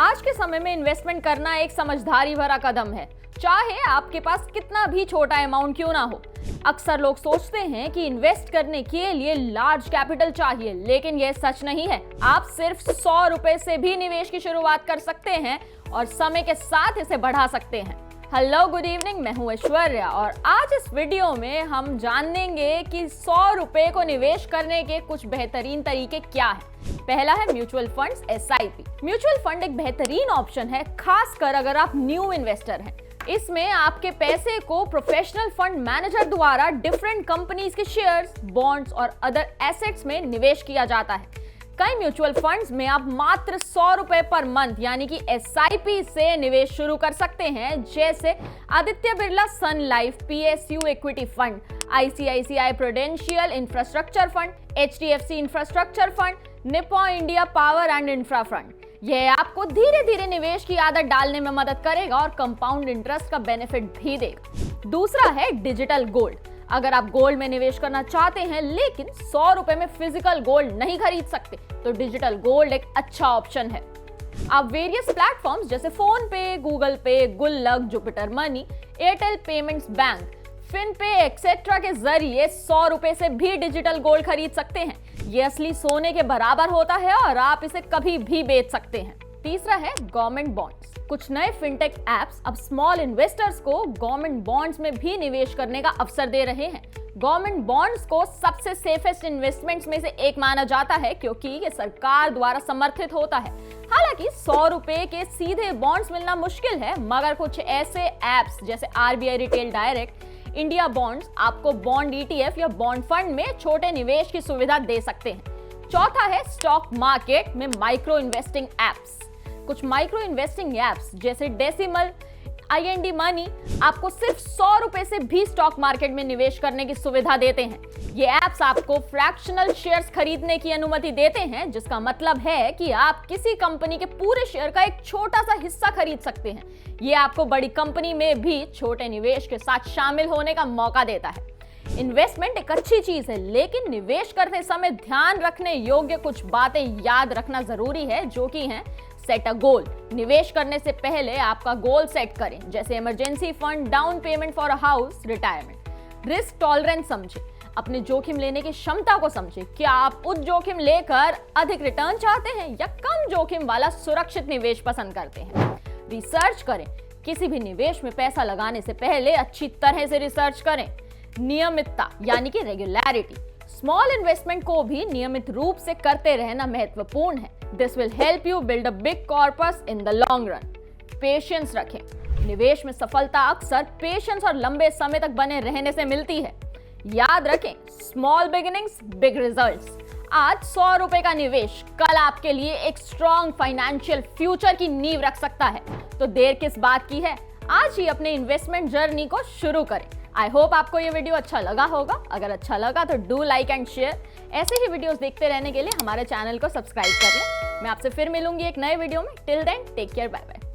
आज के समय में इन्वेस्टमेंट करना एक समझदारी भरा कदम है, चाहे आपके पास कितना भी छोटा अमाउंट क्यों ना हो। अक्सर लोग सोचते हैं कि इन्वेस्ट करने के लिए लार्ज कैपिटल चाहिए, लेकिन यह सच नहीं है। आप सिर्फ 100 रुपए से भी निवेश की शुरुआत कर सकते हैं और समय के साथ इसे बढ़ा सकते हैं। हेलो, गुड इवनिंग, मैं हूं ऐश्वर्या और आज इस वीडियो में हम जानेंगे कि 100 रुपए को निवेश करने के कुछ बेहतरीन तरीके क्या हैं। पहला है mutual funds, SIP। Mutual fund एक बेहतरीन ऑप्शन है, खासकर अगर आप न्यू इन्वेस्टर हैं। इसमें आपके पैसे को प्रोफेशनल फंड मैनेजर द्वारा डिफरेंट कंपनीज के शेयर्स, बॉन्ड्स और अदर एसेट्स में निवेश किया जाता है। कई म्यूचुअल फंड्स में आप मात्र 100 रुपए पर मंथ यानी कि SIP से निवेश शुरू कर सकते हैं, जैसे Aditya Birla Sun Life PSU equity fund, ICICI Prudential infrastructure fund, HDFC infrastructure fund, Nippon India power and infra fund. यह आपको धीरे धीरे निवेश की आदत डालने में मदद करेगा और कंपाउंड इंटरेस्ट का बेनिफिट भी देगा। दूसरा है डिजिटल गोल्ड। अगर आप गोल्ड में निवेश करना चाहते हैं लेकिन 100 रुपए में फिजिकल गोल्ड नहीं खरीद सकते, तो डिजिटल गोल्ड एक अच्छा ऑप्शन है। आप वेरियस प्लेटफॉर्म्स जैसे PhonePe, Google Pay, Gullak, Jupiter Money, Airtel Payments Bank, Finpe etcetera के जरिए 100 रुपए से भी डिजिटल गोल्ड खरीद सकते हैं। ये असली सोने के बराबर होता है और आप इसे कभी भी बेच सकते हैं। तीसरा है गवर्नमेंट बॉन्ड्स। कुछ नए फिनटेक एप्स अब स्मॉल इन्वेस्टर्स को गवर्नमेंट बॉन्ड्स में भी निवेश करने का अवसर दे रहे हैं। गवर्नमेंट बॉन्ड्स को सबसे सेफेस्ट इन्वेस्टमेंट्स में से एक माना जाता है, क्योंकि ये सरकार द्वारा समर्थित होता है। हालांकि 100 रुपए के सीधे बॉन्ड्स मिलना मुश्किल है, मगर कुछ ऐसे एप्स जैसे RBI retail direct, India bonds आपको बॉन्ड ETF या बॉन्ड फंड में छोटे निवेश की सुविधा दे सकते हैं। चौथा है स्टॉक मार्केट में माइक्रो इन्वेस्टिंग एप्स। कुछ माइक्रो इन्वेस्टिंग एप्स जैसे डेसिमल, IND मनी आपको सिर्फ 100 रुपए से भी स्टॉक मार्केट में निवेश करने की सुविधा देते हैं। ये एप्स आपको फ्रैक्शनल शेयर्स खरीदने की अनुमति देते हैं, जिसका मतलब है कि आप किसी कंपनी के पूरे शेयर का एक छोटा सा हिस्सा खरीद सकते हैं। ये आपको बड़ी कंपनी में भी छोटे निवेश के साथ शामिल होने का मौका देता है। इन्वेस्टमेंट एक अच्छी चीज है, लेकिन निवेश करते समय ध्यान रखने योग्य कुछ बातें याद रखना जरूरी है, जो कि हैं सेट अ गोल। निवेश करने से पहले आपका गोल सेट करें, जैसे emergency fund, down payment for a house, retirement. Risk tolerance समझें, अपने जोखिम लेने की क्षमता को समझें। क्या आप उच्च जोखिम लेकर अधिक रिटर्न चाहते हैं या कम जोखिम वाला सुरक्षित निवेश पसंद करते हैं? रिसर्च करें, किसी भी निवेश में पैसा लगाने से पहले अच्छी तरह से रिसर्च करें। नियमितता यानी कि रेगुलरिटी, स्मॉल इन्वेस्टमेंट को भी नियमित रूप से करते रहना महत्वपूर्ण है। This will help you build a big corpus in the long run. Patience रखें, निवेश में सफलता अक्सर पेशेंस और लंबे समय तक बने रहने से मिलती है। याद रखें, स्मॉल बिगिनिंग्स, बिग रिजल्ट्स। आज 100 रुपए का निवेश कल आपके लिए एक स्ट्रॉन्ग फाइनेंशियल फ्यूचर की नींव रख सकता है। तो देर किस बात की है, आज ही अपने इन्वेस्टमेंट जर्नी को शुरू करें। आई होप आपको ये वीडियो अच्छा लगा होगा। अगर अच्छा लगा तो डू लाइक एंड शेयर। ऐसे ही वीडियोस देखते रहने के लिए हमारे चैनल को सब्सक्राइब कर लें। मैं आपसे फिर मिलूंगी एक नए वीडियो में। Till then take care, bye bye.